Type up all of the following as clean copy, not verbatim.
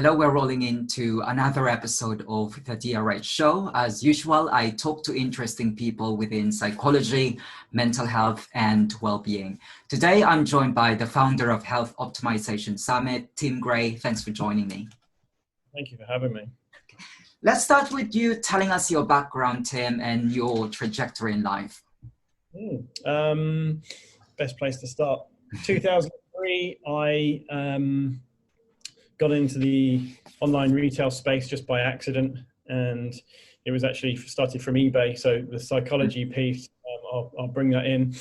Hello, we're rolling into another episode of the DRH show. As usual, I talk to interesting people within psychology, mental health, and well-being. Today, I'm joined by the founder of Health Optimization Summit, Tim Gray. Thanks for joining me. Thank you for having me. Let's start with you telling us your background, Tim, and your trajectory in life. Best place to start. 2003, I got into the online retail space just by accident, and it was actually started from eBay. So the psychology piece, I'll bring that in.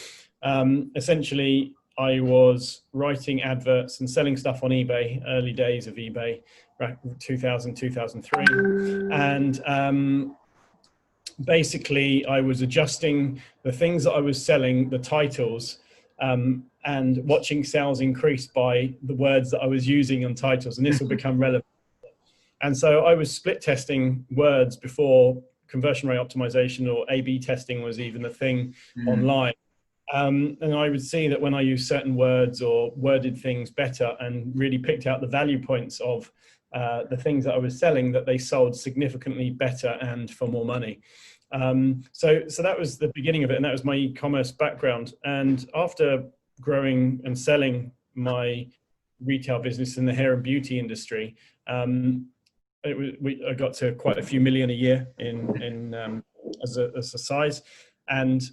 Essentially, I was writing adverts and selling stuff on eBay, early days of eBay, 2000, 2003. And basically, I was adjusting the things that I was selling, the titles, and watching sales increase by the words that I was using on titles, and this will become relevant. And so I was split testing words before conversion rate optimization or A/B testing was even a thing online. And I would see that when I used certain words or worded things better and really picked out the value points of the things that I was selling, that they sold significantly better and for more money. So that was the beginning of it, and that was my e-commerce background. And after growing and selling my retail business in the hair and beauty industry, I got to quite a few million a year as a size, and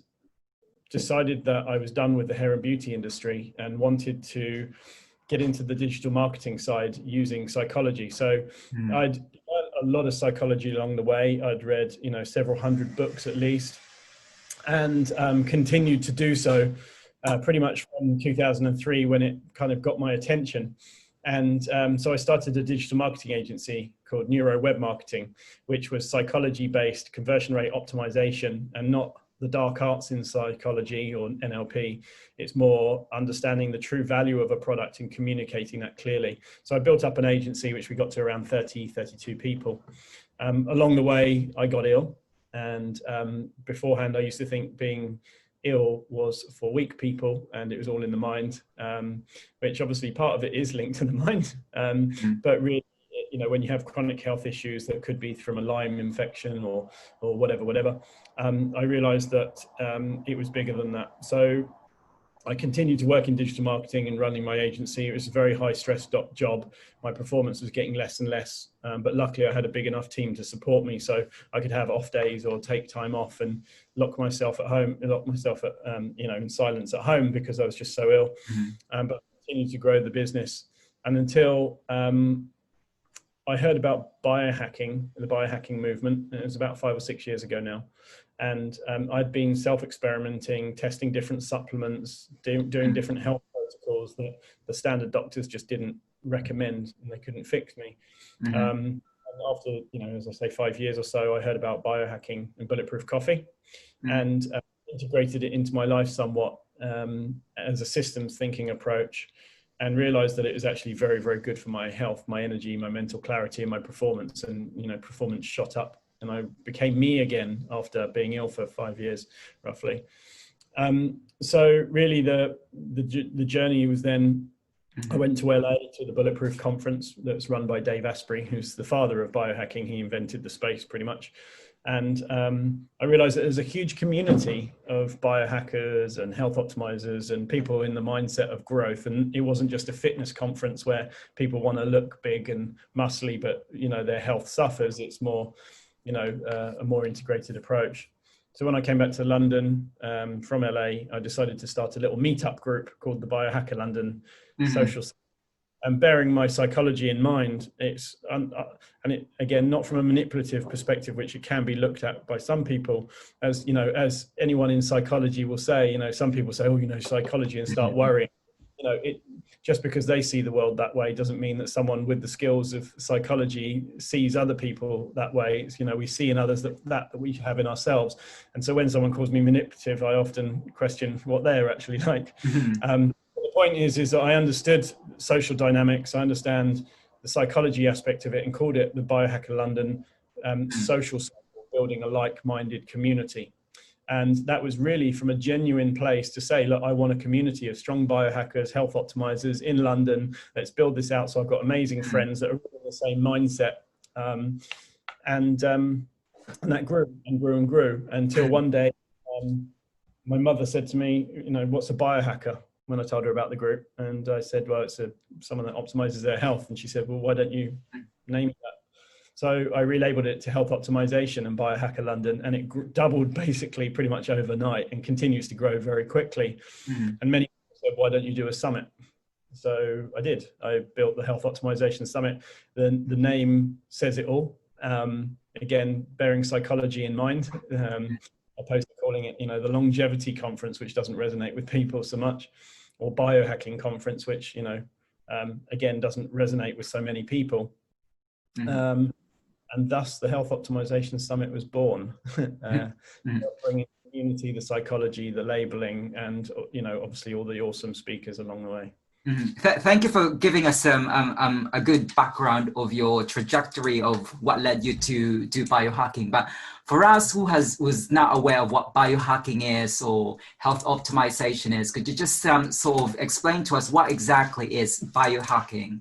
decided that I was done with the hair and beauty industry and wanted to get into the digital marketing side using psychology. So I'd learned a lot of psychology along the way. I'd read, several hundred books at least, and continued to do so pretty much from 2003 when it kind of got my attention. And so I started a digital marketing agency called Neuro Web Marketing, which was psychology-based conversion rate optimization, and not the dark arts in psychology or NLP. It's more understanding the true value of a product and communicating that clearly. So I built up an agency, which we got to around 32 people. Along the way, I got ill. And beforehand, I used to think being ill was for weak people, and it was all in the mind, which obviously part of it is linked to the mind. But really, when you have chronic health issues that could be from a Lyme infection or whatever, I realized that it was bigger than that. So I continued to work in digital marketing and running my agency. It was a very high stress job. My performance was getting less and less, but luckily I had a big enough team to support me, so I could have off days or take time off and lock myself in silence at home because I was just so ill. But I continued to grow the business, and until I heard about biohacking, the biohacking movement. It was about 5 or 6 years ago now. And I'd been self-experimenting, testing different supplements, doing different health protocols that the standard doctors just didn't recommend, and they couldn't fix me. And after, as I say, 5 years or so, I heard about biohacking and bulletproof coffee, and integrated it into my life somewhat as a systems thinking approach, and realized that it was actually very, very good for my health, my energy, my mental clarity, and my performance. And, performance shot up, and I became me again after being ill for 5 years, roughly. So really the journey was then, I went to LA to the Bulletproof conference that's run by Dave Asprey, who's the father of biohacking. He invented the space pretty much. And I realized that there's a huge community of biohackers and health optimizers and people in the mindset of growth. And it wasn't just a fitness conference where people want to look big and muscly, but their health suffers. It's more, a more integrated approach. So when I came back to London from LA, I decided to start a little meetup group called the Biohacker London Social. And bearing my psychology in mind, it's again, not from a manipulative perspective, which it can be looked at by some people, as as anyone in psychology will say. Some people say, psychology, and start worrying. Just because they see the world that way doesn't mean that someone with the skills of psychology sees other people that way. It's, we see in others that we have in ourselves. And so when someone calls me manipulative, I often question what they're actually like. The point is that I understood social dynamics. I understand the psychology aspect of it, and called it the Biohacker London social circle, building a like-minded community. And that was really from a genuine place to say, look, I want a community of strong biohackers, health optimizers in London. Let's build this out. So I've got amazing friends that are in the same mindset. And that grew and grew and grew until one day, my mother said to me, what's a biohacker? When I told her about the group, and I said, well, it's someone that optimizes their health. And she said, well, why don't you name that? So I relabeled it to Health Optimization and Biohacker London, and it doubled basically pretty much overnight and continues to grow very quickly. And many people said, why don't you do a summit? So I did. I built the Health Optimization Summit. The name says it all. Again, bearing psychology in mind, opposed to calling it, the longevity conference, which doesn't resonate with people so much, or biohacking conference, which, again, doesn't resonate with so many people. And thus the Health Optimization Summit was born, bringing the community, the psychology, the labeling, and, obviously all the awesome speakers along the way. Thank you for giving us a good background of your trajectory of what led you to do biohacking. But for us who's not aware of what biohacking is or health optimization is, could you just sort of explain to us what exactly is biohacking?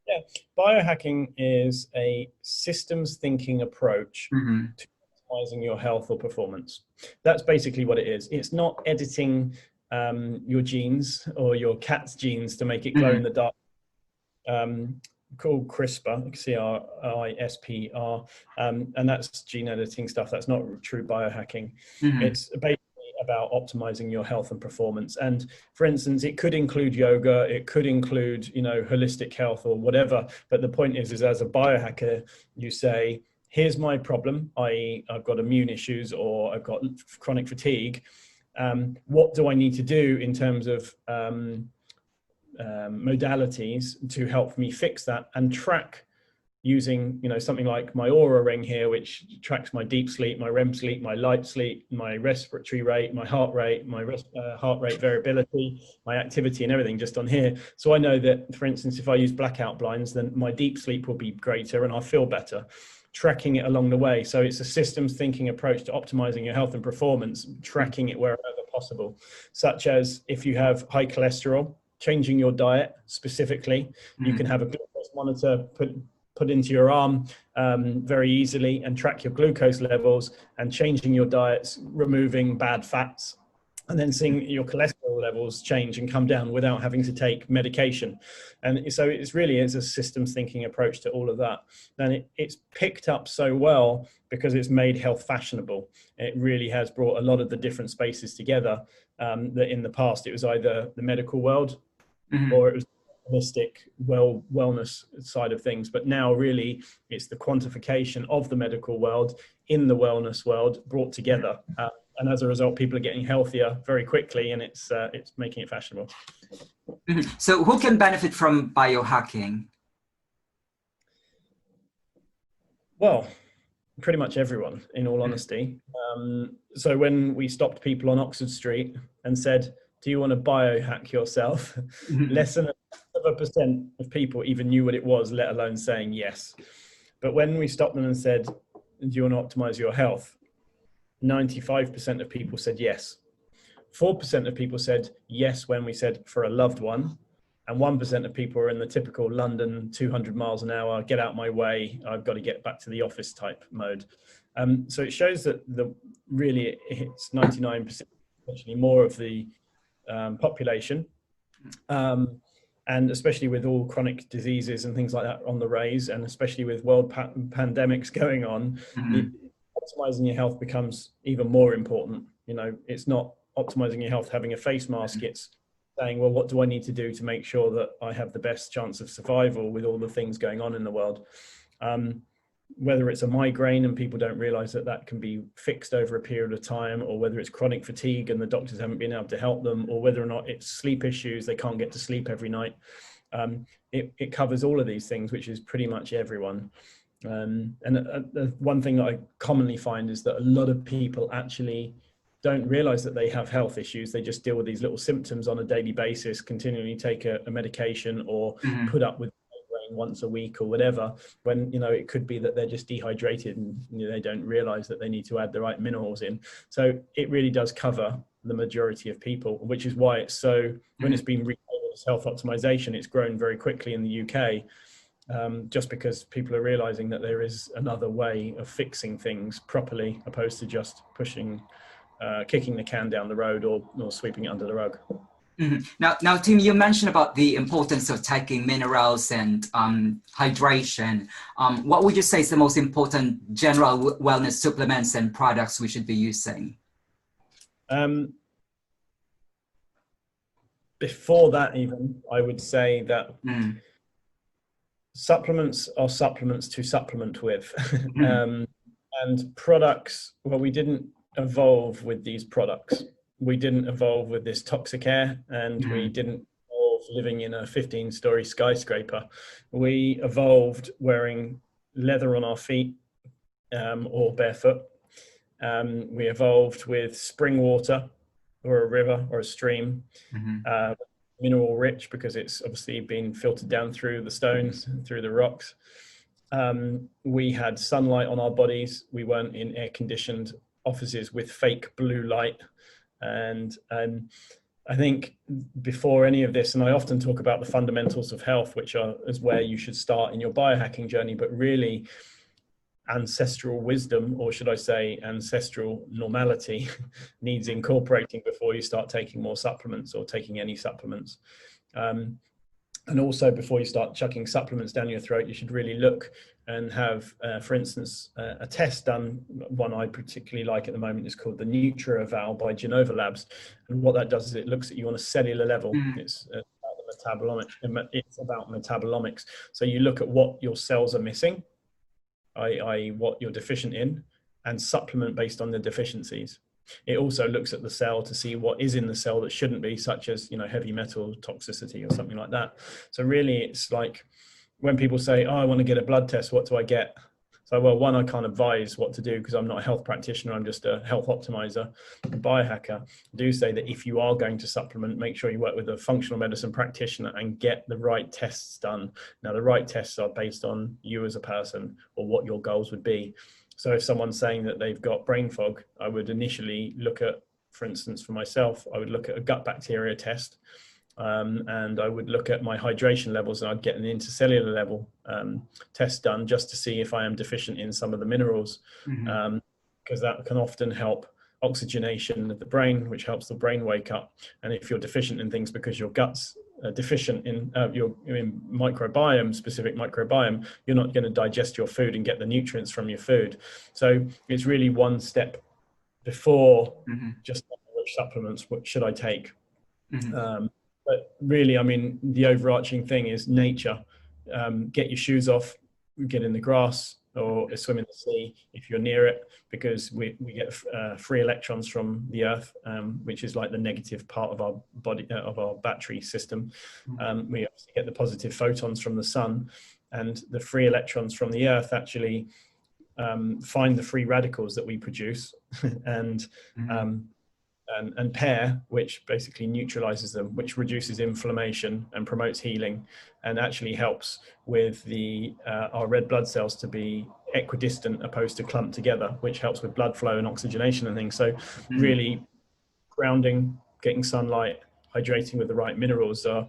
Yeah, biohacking is a systems thinking approach to optimizing your health or performance. That's basically what it is. It's not editing your genes or your cat's genes to make it glow in the dark. Called CRISPR, CRISPR, and that's gene editing stuff. That's not true biohacking. It's basically about optimizing your health and performance. And for instance, it could include yoga, it could include, holistic health or whatever. But the point is as a biohacker, you say, here's my problem, i.e. I've got immune issues or I've got chronic fatigue. What do I need to do in terms of modalities to help me fix that, and track using, something like my Aura ring here, which tracks my deep sleep, my REM sleep, my light sleep, my respiratory rate, my heart rate, my heart rate variability, my activity and everything just on here. So I know that, for instance, if I use blackout blinds, then my deep sleep will be greater and I'll feel better. Tracking it along the way. So it's a systems thinking approach to optimizing your health and performance, tracking it wherever possible, such as if you have high cholesterol, changing your diet specifically. You can have a glucose monitor put into your arm very easily and track your glucose levels, and changing your diets, removing bad fats, and then seeing your cholesterol levels change and come down without having to take medication. And so it's really is a systems thinking approach to all of that. And it's picked up so well because it's made health fashionable. It really has brought a lot of the different spaces together that in the past it was either the medical world or it was holistic wellness side of things. But now really it's the quantification of the medical world in the wellness world brought together. And as a result, people are getting healthier very quickly, and it's making it fashionable. So who can benefit from biohacking? Well, pretty much everyone, in all honesty. So when we stopped people on Oxford Street and said, do you want to biohack yourself? Less than a percent of people even knew what it was, let alone saying yes. But when we stopped them and said, do you want to optimize your health? 95% of people said yes. 4% of people said yes when we said for a loved one. And 1% of people are in the typical London 200 miles an hour, get out my way, I've got to get back to the office type mode. So it shows that really it's 99%, actually more of the population. And especially with all chronic diseases and things like that on the rise, and especially with world pandemics going on, optimizing your health becomes even more important. It's not optimizing your health, having a face mask. It's saying, well, what do I need to do to make sure that I have the best chance of survival with all the things going on in the world? Whether it's a migraine and people don't realize that can be fixed over a period of time, or whether it's chronic fatigue and the doctors haven't been able to help them, or whether or not it's sleep issues, they can't get to sleep every night. It covers all of these things, which is pretty much everyone. And one thing that I commonly find is that a lot of people actually don't realize that they have health issues. They just deal with these little symptoms on a daily basis, continually take a medication or put up with once a week or whatever, when, it could be that they're just dehydrated and they don't realize that they need to add the right minerals in. So it really does cover the majority of people, which is why it's so, when it's been relabeled as health optimization, it's grown very quickly in the UK. Just because people are realizing that there is another way of fixing things properly, opposed to just kicking the can down the road or sweeping it under the rug. Now, Tim, you mentioned about the importance of taking minerals and hydration. What would you say is the most important general wellness supplements and products we should be using? Before that, even, I would say that supplements are supplements to supplement with. And products, well, we didn't evolve with these products. We didn't evolve with this toxic air, and we didn't evolve living in a 15-story skyscraper. We evolved wearing leather on our feet or barefoot. We evolved with spring water or a river or a stream, mineral rich, because it's obviously been filtered down through the stones, through the rocks. We had sunlight on our bodies. We weren't in air-conditioned offices with fake blue light. And I think before any of this, and I often talk about the fundamentals of health, which is where you should start in your biohacking journey, but really ancestral wisdom, or should I say ancestral normality, needs incorporating before you start taking more supplements or taking any supplements. And also, before you start chucking supplements down your throat, you should really look and have, for instance, a test done. One I particularly like at the moment is called the relojo-howell by Genova Labs. And what that does is it looks at you on a cellular level. It's about metabolomics. So you look at what your cells are missing, i.e. what you're deficient in, and supplement based on the deficiencies. It also looks at the cell to see what is in the cell that shouldn't be, such as, heavy metal toxicity or something like that. So really, it's like when people say, oh, I want to get a blood test, what do I get? So, well, one, I can't advise what to do because I'm not a health practitioner. I'm just a health optimizer, a biohacker. I do say that if you are going to supplement, make sure you work with a functional medicine practitioner and get the right tests done. Now, the right tests are based on you as a person or what your goals would be. So if someone's saying that they've got brain fog, I would initially look at, for instance, for myself, I would look at a gut bacteria test, and I would look at my hydration levels, and I'd get an intercellular level test done just to see if I am deficient in some of the minerals, because that can often help oxygenation of the brain, which helps the brain wake up. And if you're deficient in things because your gut's deficient in your microbiome, specific microbiome, you're not going to digest your food and get the nutrients from your food. So it's really one step before just which supplements, what should I take? But really, I mean, the overarching thing is nature. Get your shoes off, get in the grass, or swim in the sea if you're near it, because we get free electrons from the earth, which is like the negative part of our body, of our battery system. We obviously get the positive photons from the sun, and the free electrons from the earth actually find the free radicals that we produce and pair, which basically neutralizes them, which reduces inflammation and promotes healing, and actually helps with our red blood cells to be equidistant opposed to clumped together, which helps with blood flow and oxygenation and things. So really grounding, getting sunlight, hydrating with the right minerals are,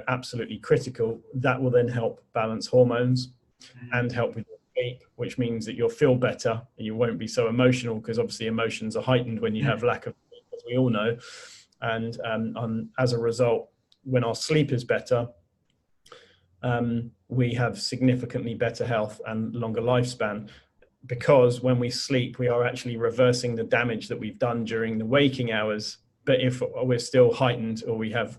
absolutely critical. That will then help balance hormones and help with sleep, which means that you'll feel better and you won't be so emotional, because obviously emotions are heightened when you have lack of sleep, as we all know. And as a result, when our sleep is better, we have significantly better health and longer lifespan, because when we sleep, we are actually reversing the damage that we've done during the waking hours. But if we're still heightened, or we have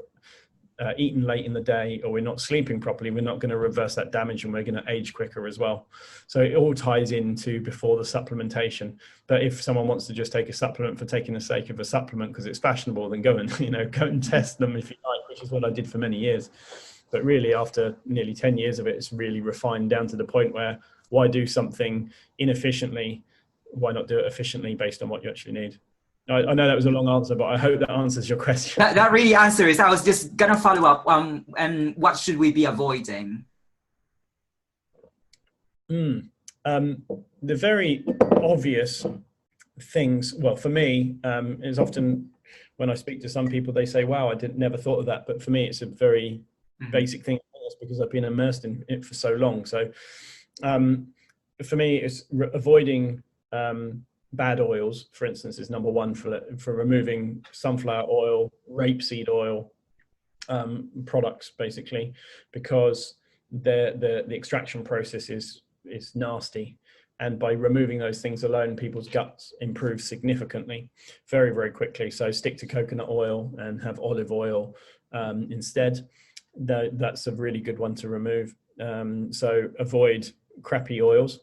eaten late in the day, or we're not sleeping properly, we're not going to reverse that damage, and we're going to age quicker as well. So it all ties into before the supplementation. But if someone wants to just take a supplement for taking the sake of a supplement because it's fashionable, then go and go and test them if you like, which is what I did for many years. But really, after nearly 10 years of it, it's really refined down to the point where, why do something inefficiently? Why not do it efficiently based on what you actually need? I know that was a long answer, but I hope that answers your question. That really answers. I was just going to follow up. And what should we be avoiding? Mm. The very obvious things, well, for me, is often when I speak to some people, they say, wow, I didn't never thought of that. But for me, it's a very basic thing. That's because I've been immersed in it for so long. So for me, it's avoiding bad oils, for instance, is number one for removing sunflower oil, rapeseed oil, products, basically, because the extraction process is nasty. And by removing those things alone, people's guts improve significantly, very, very quickly. So stick to coconut oil and have olive oil instead. That's a really good one to remove. So avoid crappy oils.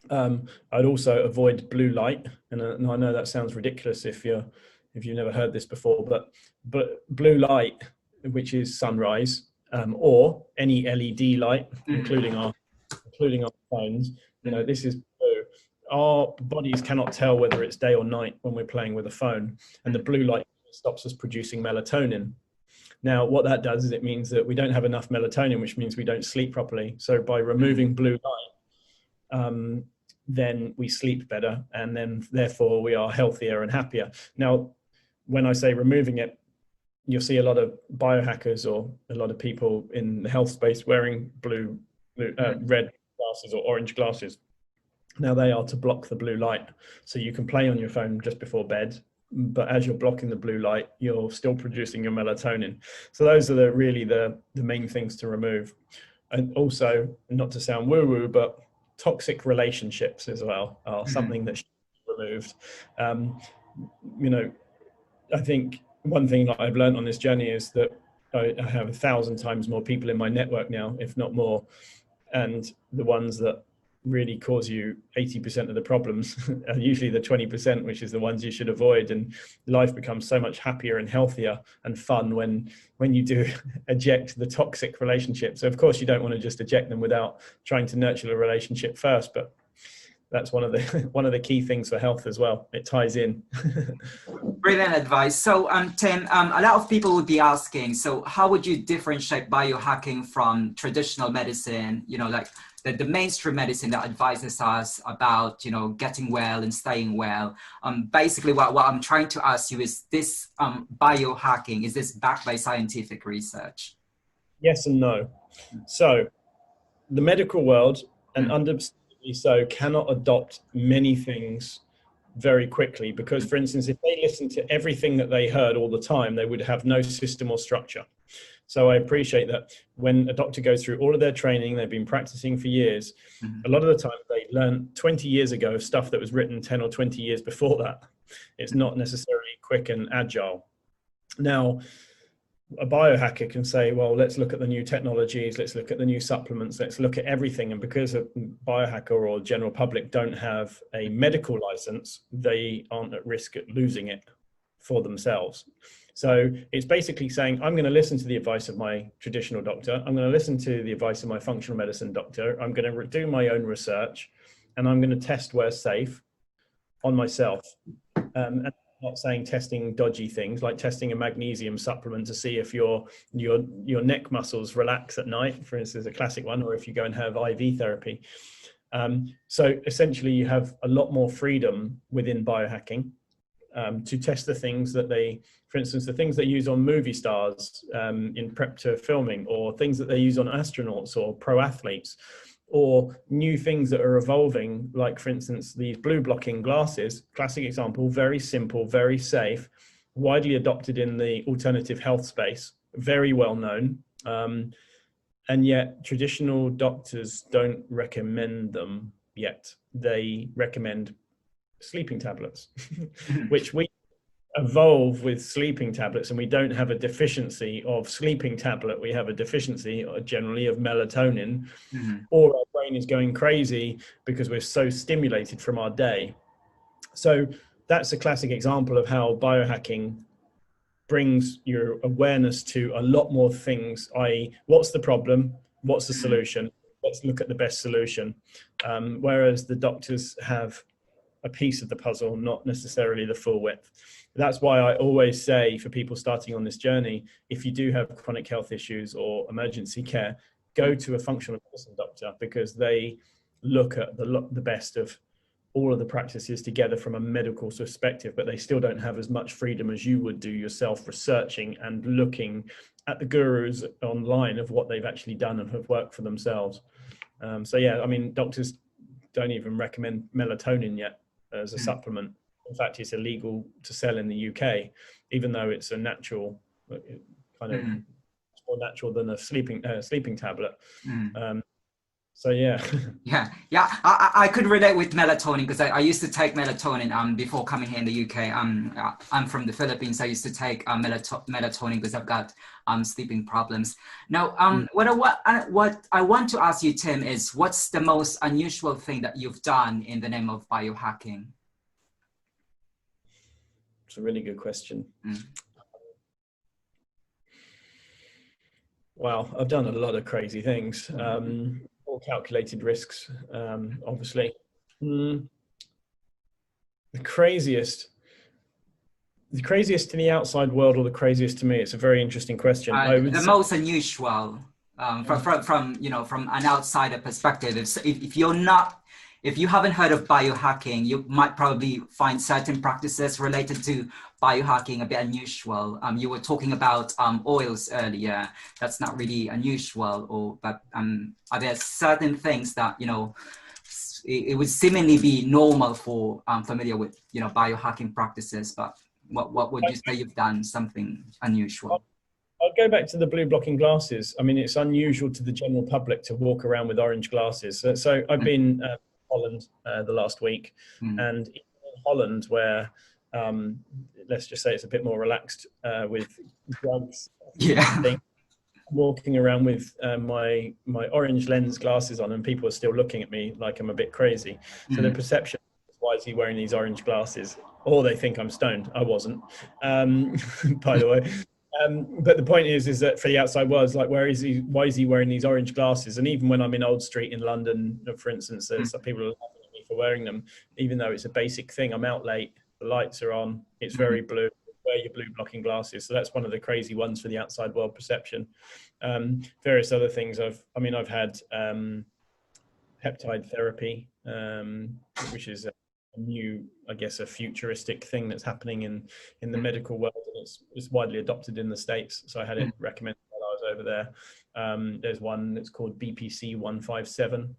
I'd also avoid blue light, and I know that sounds ridiculous if you've never heard this before, but blue light, which is sunrise, or any LED light, including our phones. This is blue. Our bodies cannot tell whether it's day or night when we're playing with a phone, and the blue light stops us producing melatonin. Now, what that does is it means that we don't have enough melatonin, which means we don't sleep properly. So by removing blue light, then we sleep better, and then therefore we are healthier and happier. Now, when I say removing it, you'll see a lot of biohackers or a lot of people in the health space wearing red glasses or orange glasses. Now, they are to block the blue light. So you can play on your phone just before bed, but as you're blocking the blue light, you're still producing your melatonin. So those are really the main things to remove. And also, not to sound woo-woo, but toxic relationships as well are something that should be removed. I think one thing that I've learned on this journey is that I have 1,000 times more people in my network now, if not more. And the ones that really cause you 80% of the problems are usually the 20%, which is the ones you should avoid. And life becomes so much happier and healthier and fun when you do eject the toxic relationship. So of course you don't want to just eject them without trying to nurture a relationship first, but that's one of the key things for health as well. It ties in. Brilliant advice. So, Tim, a lot of people would be asking, so how would you differentiate biohacking from traditional medicine, like the mainstream medicine that advises us about, getting well and staying well? Basically, what I'm trying to ask you is this biohacking, is this backed by scientific research? Yes and no. So the medical world, and understandably so, cannot adopt many things very quickly because, for instance, if they listened to everything that they heard all the time, they would have no system or structure. So I appreciate that when a doctor goes through all of their training, they've been practicing for years, a lot of the time they learned 20 years ago stuff that was written 10 or 20 years before that. It's not necessarily quick and agile. Now, a biohacker can say, well, let's look at the new technologies, let's look at the new supplements, let's look at everything. And because a biohacker or general public don't have a medical license, they aren't at risk at losing it for themselves. So it's basically saying, I'm going to listen to the advice of my traditional doctor. I'm going to listen to the advice of my functional medicine doctor. I'm going to do my own research, and I'm going to test where safe on myself. And I'm not saying testing dodgy things like testing a magnesium supplement to see if your neck muscles relax at night, for instance, a classic one, or if you go and have IV therapy. So essentially you have a lot more freedom within biohacking to test the things that for instance, the things they use on movie stars in prep to filming, or things that they use on astronauts or pro athletes, or new things that are evolving, like, for instance, these blue blocking glasses, classic example, very simple, very safe, widely adopted in the alternative health space, very well known. And yet traditional doctors don't recommend them yet. They recommend sleeping tablets, which we evolve with sleeping tablets, and we don't have a deficiency of sleeping tablet. We have a deficiency generally of melatonin, or our brain is going crazy because we're so stimulated from our day. So that's a classic example of how biohacking brings your awareness to a lot more things, i.e., what's the problem, what's the solution, let's look at the best solution. Whereas the doctors have a piece of the puzzle, not necessarily the full width. That's why I always say for people starting on this journey, if you do have chronic health issues or emergency care, go to a functional medicine doctor, because they look at the best of all of the practices together from a medical perspective, but they still don't have as much freedom as you would do yourself, researching and looking at the gurus online of what they've actually done and have worked for themselves. So yeah, I mean, doctors don't even recommend melatonin yet as a supplement. In fact, it's illegal to sell in the UK, even though it's a natural kind of more natural than a sleeping tablet. So yeah. Yeah. I could relate with melatonin because I used to take melatonin before coming here in the UK. I'm from the Philippines. I used to take melatonin because I've got sleeping problems. Now, what I want to ask you, Tim, is what's the most unusual thing that you've done in the name of biohacking? It's a really good question. Well, I've done a lot of crazy things. All calculated risks, obviously. The craziest to the outside world, or the craziest to me? It's a very interesting question. The most unusual, from an outsider perspective. If you haven't heard of biohacking, you might probably find certain practices related to biohacking a bit unusual. You were talking about oils earlier. That's not really unusual, but are there certain things that, it would seemingly be normal for familiar with, biohacking practices, but what would you say you've done something unusual? I'll go back to the blue blocking glasses. I mean, it's unusual to the general public to walk around with orange glasses. So I've been Holland the last week, and in Holland, where let's just say it's a bit more relaxed with drugs. Walking around with my orange lens glasses on, and people are still looking at me like I'm a bit crazy. So the perception is, why is he wearing these orange glasses? Or they think I'm stoned. I wasn't, by the way. But the point is that for the outside world, it's like, why is he wearing these orange glasses? And even when I'm in Old Street in London, for instance, there's some people are laughing at me for wearing them, even though it's a basic thing. I'm out late, the lights are on, it's very blue, wear your blue blocking glasses. So that's one of the crazy ones for the outside world perception. Various other things I've had peptide therapy, which is a new, I guess, a futuristic thing that's happening in the medical world, and it's widely adopted in the States. So I had it recommended while I was over there. There's one that's called BPC 157,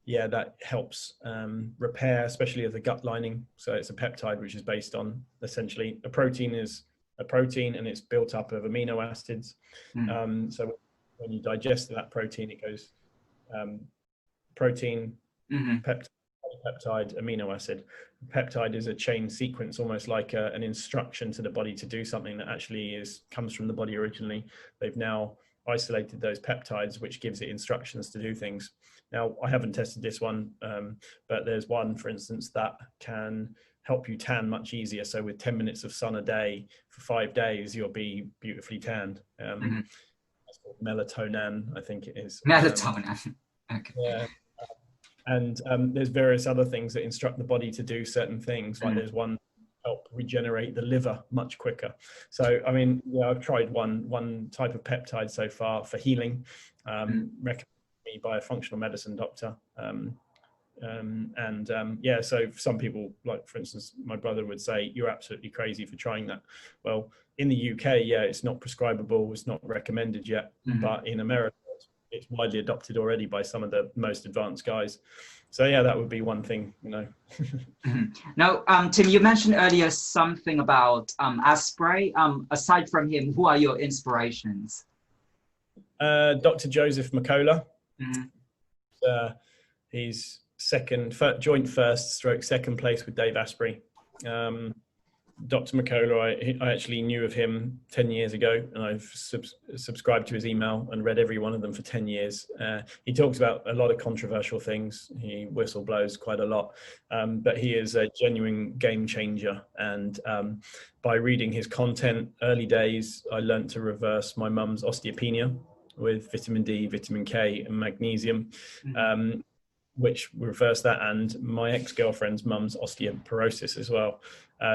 yeah, that helps repair, especially of the gut lining. So it's a peptide which is based on, essentially, a protein is a protein, and it's built up of amino acids. So when you digest that protein, it goes protein, peptide, amino acid. Peptide is a chain sequence, almost like an instruction to the body to do something that actually comes from the body originally. They've now isolated those peptides, which gives it instructions to do things. Now, I haven't tested this one, but there's one, for instance, that can help you tan much easier. So with 10 minutes of sun a day for 5 days, you'll be beautifully tanned. That's called melatonin, I think it is. Melatonin. Okay. Yeah. And there's various other things that instruct the body to do certain things. Like there's one help regenerate the liver much quicker. So, I mean, yeah, I've tried one type of peptide so far for healing, recommended me by a functional medicine doctor. Yeah, so some people, like for instance, my brother would say, you're absolutely crazy for trying that. Well, in the UK, yeah, it's not prescribable, it's not recommended yet, but in America, it's widely adopted already by some of the most advanced guys. So yeah, that would be one thing, Now, Tim, you mentioned earlier something about Asprey. Aside from him, who are your inspirations? Dr. Joseph McCullough. He's joint first stroke second place with Dave Asprey. Dr. McCullough, I actually knew of him 10 years ago, and I've subscribed to his email and read every one of them for 10 years. He talks about a lot of controversial things. He whistleblows quite a lot, but he is a genuine game changer. And by reading his content, early days, I learned to reverse my mum's osteopenia with vitamin D, vitamin K, and magnesium. Which reversed that, and my ex-girlfriend's mum's osteoporosis as well.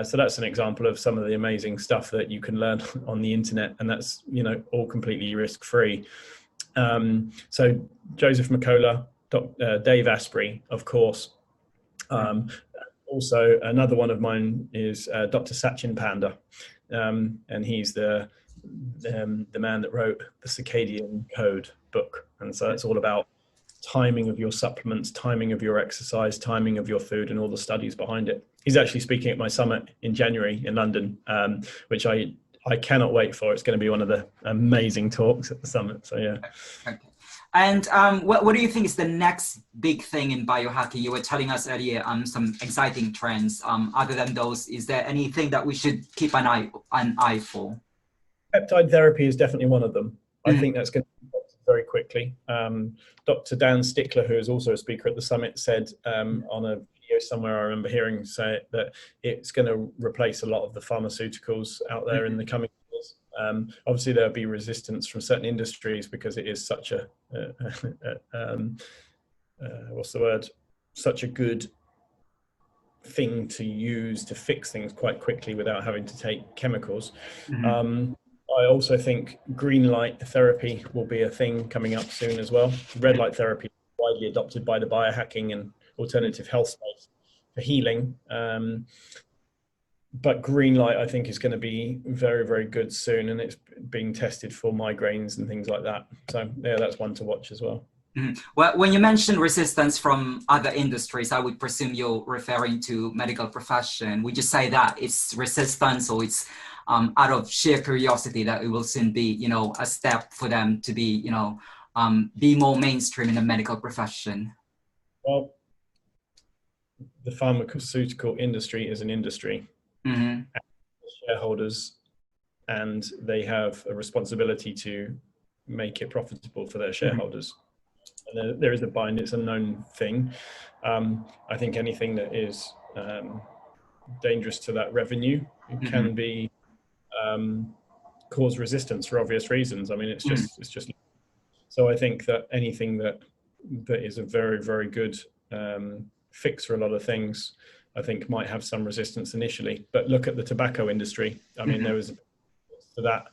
So that's an example of some of the amazing stuff that you can learn on the internet, and that's all completely risk-free. So Joseph McCullough, Dave Asprey, of course. Also, another one of mine is Dr. Sachin Panda, and he's the man that wrote the Circadian Code book. And so it's all about timing of your supplements, timing of your exercise, timing of your food, and all the studies behind it. He's actually speaking at my summit in January in London, which I cannot wait for. It's going to be one of the amazing talks at the summit. So yeah. Okay. And what do you think is the next big thing in biohacking? You were telling us earlier some exciting trends. Other than those, is there anything that we should keep an eye for? Peptide therapy is definitely one of them. I think that's going to be very quickly. Dr. Dan Stickler, who is also a speaker at the summit, said on a video somewhere I remember hearing say that it's going to replace a lot of the pharmaceuticals out there in the coming years. Obviously, there'll be resistance from certain industries because it is such a such a good thing to use to fix things quite quickly without having to take chemicals. I also think green light therapy will be a thing coming up soon as well. Red light therapy is widely adopted by the biohacking and alternative health space for healing. But green light, I think, is going to be very, very good soon, and it's being tested for migraines and things like that. So yeah, that's one to watch as well. Well, when you mention resistance from other industries, I would presume you're referring to medical profession. Would you say that it's resistance, or it's out of sheer curiosity that it will soon be, a step for them to be, be more mainstream in the medical profession? Well, the pharmaceutical industry is an industry. And shareholders, and they have a responsibility to make it profitable for their shareholders. And there is a bind, it's a known thing. I think anything that is dangerous to that revenue can be cause resistance for obvious reasons. I mean, it's just so I think that anything that is a very, very good fix for a lot of things, I think might have some resistance initially. But look at the tobacco industry. I mean, there was to that.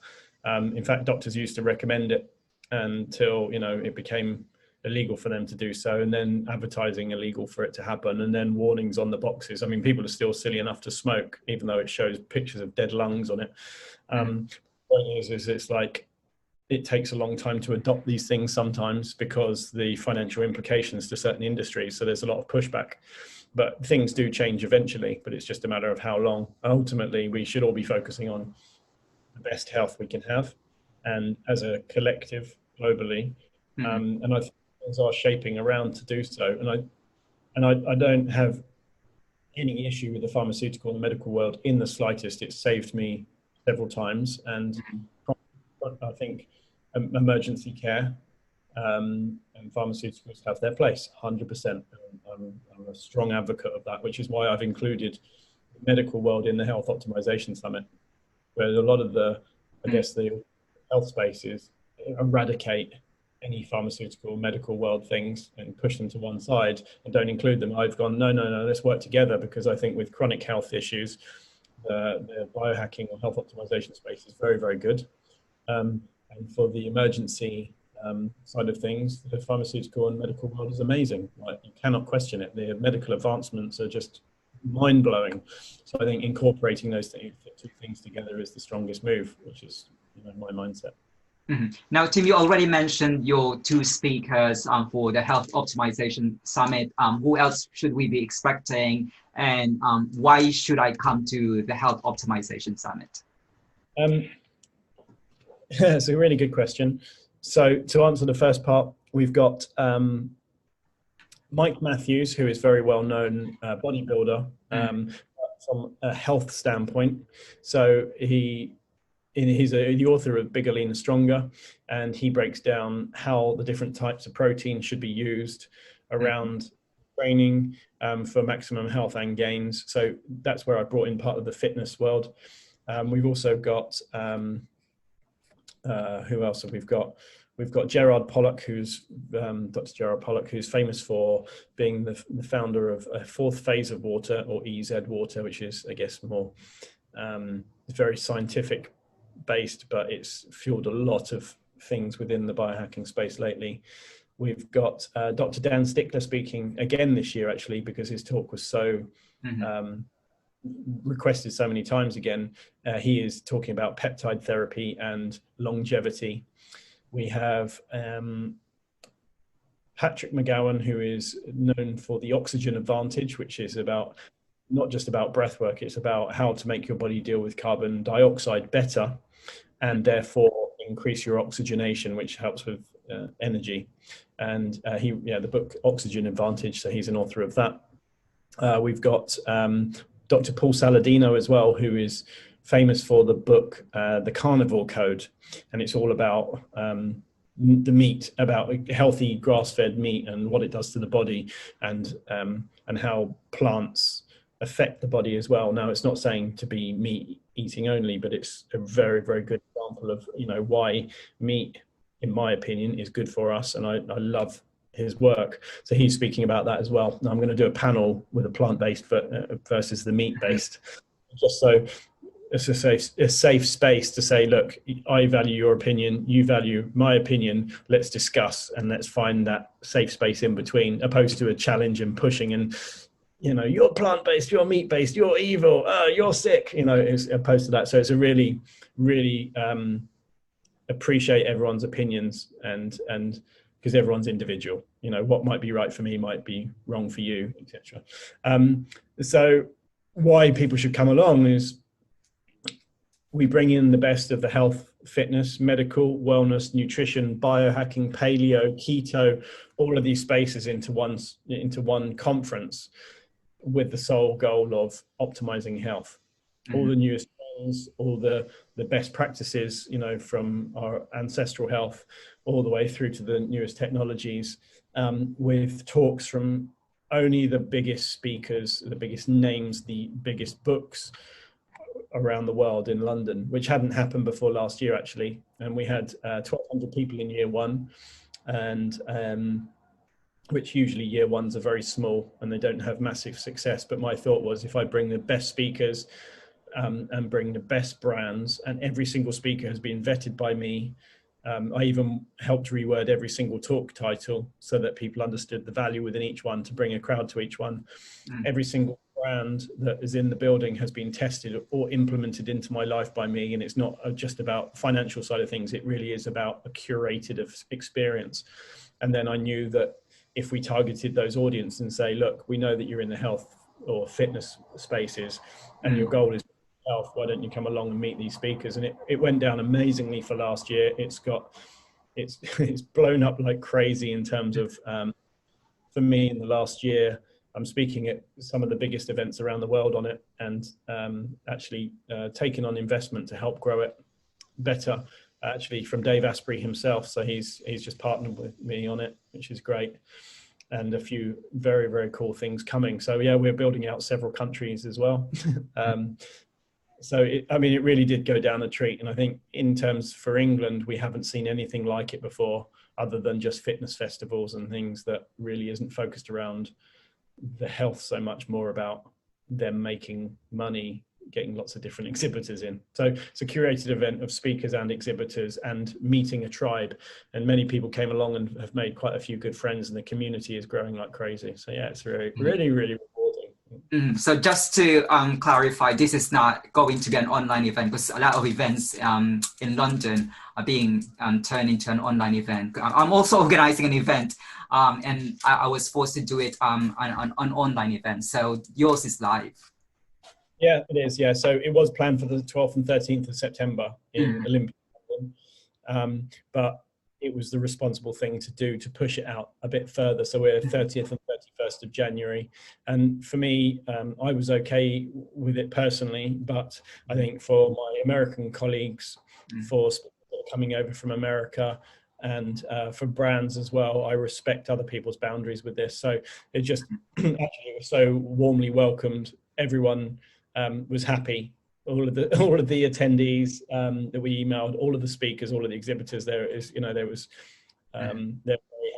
In fact, doctors used to recommend it until it became illegal for them to do so, and then advertising illegal for it to happen, and then warnings on the boxes. I mean, people are still silly enough to smoke, even though it shows pictures of dead lungs on it. The point is it's like it takes a long time to adopt these things sometimes because the financial implications to certain industries. So there's a lot of pushback. But things do change eventually, but it's just a matter of how long. Ultimately, we should all be focusing on the best health we can have, and as a collective globally. And I think things are shaping around to do so. And I don't have any issue with the pharmaceutical and the medical world in the slightest. It's saved me several times, and I think emergency care and pharmaceuticals have their place, 100%. I'm a strong advocate of that, which is why I've included the medical world in the Health Optimization Summit, where a lot of the health spaces eradicate any pharmaceutical, medical world things and push them to one side and don't include them. I've gone, no, let's work together, because I think with chronic health issues, the biohacking or health optimization space is very, very good. And for the emergency side of things, the pharmaceutical and medical world is amazing. Like, you cannot question it. The medical advancements are just mind-blowing. So I think incorporating those two things together is the strongest move, which is my mindset. Now, Tim, you already mentioned your two speakers for the Health Optimization Summit. Who else should we be expecting, and why should I come to the Health Optimization Summit? It's a really good question. So to answer the first part, we've got Mike Matthews, who is very well known bodybuilder from a health standpoint. So he's the author of Bigger, Leaner, Stronger, and he breaks down how the different types of protein should be used around training for maximum health and gains. So that's where I brought in part of the fitness world. We've also got who else have we've got? We've got Gerard Pollack, who's Dr. Gerard Pollack, who's famous for being the founder of a fourth phase of water, or EZ water, which is, I guess, more very scientific based, but it's fueled a lot of things within the biohacking space lately. We've got Dr. Dan Stickler speaking again this year, actually, because his talk was so requested so many times again. He is talking about peptide therapy and longevity. We have Patrick McGowan, who is known for the oxygen advantage, which is about not just about breath work, it's about how to make your body deal with carbon dioxide better and therefore increase your oxygenation, which helps with energy. And the book Oxygen Advantage, so he's an author of that. We've got Dr. Paul Saladino as well, who is famous for the book The Carnivore Code, and it's all about the meat, about healthy grass-fed meat and what it does to the body, and how plants affect the body as well. Now, it's not saying to be meat eating only, but it's a very, very good example of why meat, in my opinion, is good for us, and I love his work. So he's speaking about that as well. Now I'm going to do a panel with a plant-based versus the meat-based, just so it's a safe space to say, look, I value your opinion, you value my opinion, let's discuss and let's find that safe space in between, opposed to a challenge and pushing and you're plant-based, you're meat-based, you're evil, you're sick, as opposed to that. So it's a really, really appreciate everyone's opinions and because everyone's individual. What might be right for me might be wrong for you, etc. So why people should come along is we bring in the best of the health, fitness, medical, wellness, nutrition, biohacking, paleo, keto, all of these spaces into one conference with the sole goal of optimizing health. All the newest trends, all the best practices, from our ancestral health all the way through to the newest technologies, with talks from only the biggest speakers, the biggest names, the biggest books around the world in London, which hadn't happened before last year, actually. And we had 1,200 people in year one, and which usually year ones are very small and they don't have massive success. But my thought was, if I bring the best speakers and bring the best brands, and every single speaker has been vetted by me. I even helped reword every single talk title so that people understood the value within each one, to bring a crowd to each one. Every single brand that is in the building has been tested or implemented into my life by me. And it's not just about financial side of things. It really is about a curated experience. And then I knew that if we targeted those audiences and say, look, we know that you're in the health or fitness spaces and your goal is health, why don't you come along and meet these speakers? And it went down amazingly for last year. It's blown up like crazy in terms of, for me in the last year, I'm speaking at some of the biggest events around the world on it, and actually taking on investment to help grow it better, actually from Dave Asprey himself. So he's just partnered with me on it, which is great. And a few very, very cool things coming. So yeah, we're building out several countries as well. So it really did go down a treat. And I think in terms for England, we haven't seen anything like it before, other than just fitness festivals and things that really isn't focused around the health so much, more about them making money, getting lots of different exhibitors in. So it's a curated event of speakers and exhibitors and meeting a tribe. And many people came along and have made quite a few good friends, and the community is growing like crazy. So yeah, it's really, really, really rewarding. So just to clarify, this is not going to be an online event, because a lot of events in London are being turned into an online event. I'm also organizing an event, and I was forced to do it on an online event. So yours is live. Yeah, it is. Yeah, so it was planned for the 12th and 13th of September in Olympia, but it was the responsible thing to do to push it out a bit further. So we're 30th and 31st of January. And for me, I was okay with it personally, but I think for my American colleagues, for coming over from America, and for brands as well, I respect other people's boundaries with this. So it just actually was so warmly welcomed. Everyone was happy. All of the attendees that we emailed, all of the speakers, all of the exhibitors, they're very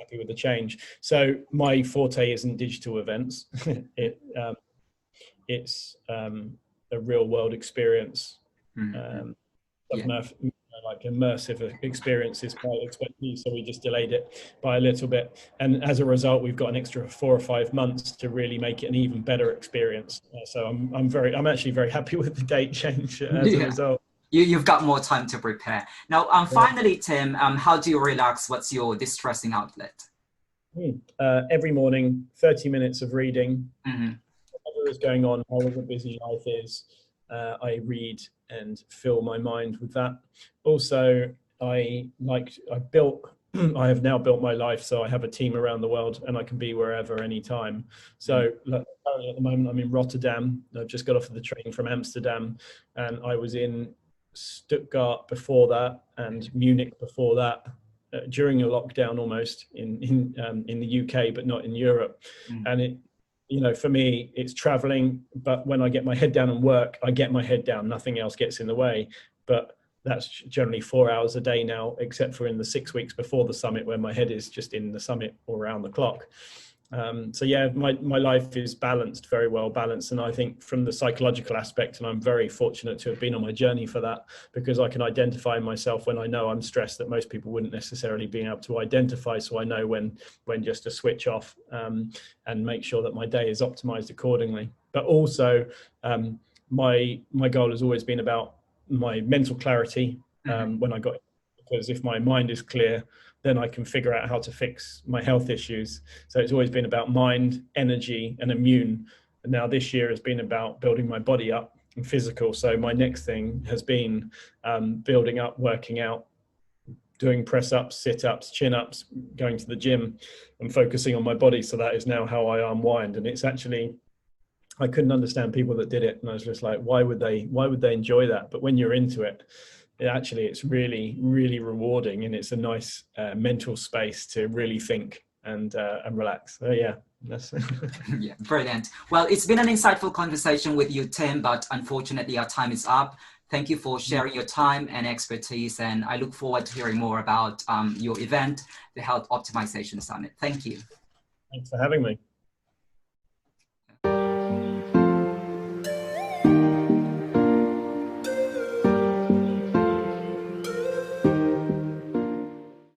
happy with the change. So my forte isn't digital events. It's a real world experience. I don't know if like immersive experiences quite expensive, so we just delayed it by a little bit. And as a result, we've got an extra 4 or 5 months to really make it an even better experience. So I'm actually very happy with the date change as a result. You've got more time to prepare. Now, finally, Tim, how do you relax? What's your distressing outlet? Every morning, 30 minutes of reading. Mm-hmm. Whatever is going on, however busy life is, I read and fill my mind with that. Also, I have now built my life, so I have a team around the world and I can be wherever, anytime. So currently at the moment, I'm in Rotterdam. I've just got off of the train from Amsterdam, and I was in Stuttgart before that and Munich before that, during a lockdown almost in the UK, but not in Europe. And it, you know, for me, it's traveling, but when I get my head down and work, I get my head down, nothing else gets in the way. But that's generally 4 hours a day now, except for in the 6 weeks before the summit, where my head is just in the summit or around the clock. So yeah, my life is balanced, very well balanced. And I think from the psychological aspect, and I'm very fortunate to have been on my journey for that, because I can identify myself when I know I'm stressed that most people wouldn't necessarily be able to identify. So I know when just to switch off, and make sure that my day is optimized accordingly. But also, my goal has always been about my mental clarity, when I got, because if my mind is clear, then I can figure out how to fix my health issues. So it's always been about mind, energy, and immune. And now this year has been about building my body up and physical. So my next thing has been building up, working out, doing press ups, sit ups, chin ups, going to the gym, and focusing on my body. So that is now how I unwind. And it's actually, I couldn't understand people that did it. And I was just like, why would they enjoy that? But when you're into it, it's really, really rewarding, and it's a nice mental space to really think and relax. So yeah, that's yeah, brilliant. Well, it's been an insightful conversation with you, Tim, but unfortunately our time is up. Thank you for sharing your time and expertise, and I look forward to hearing more about your event, the Health Optimization Summit. Thank you. Thanks for having me.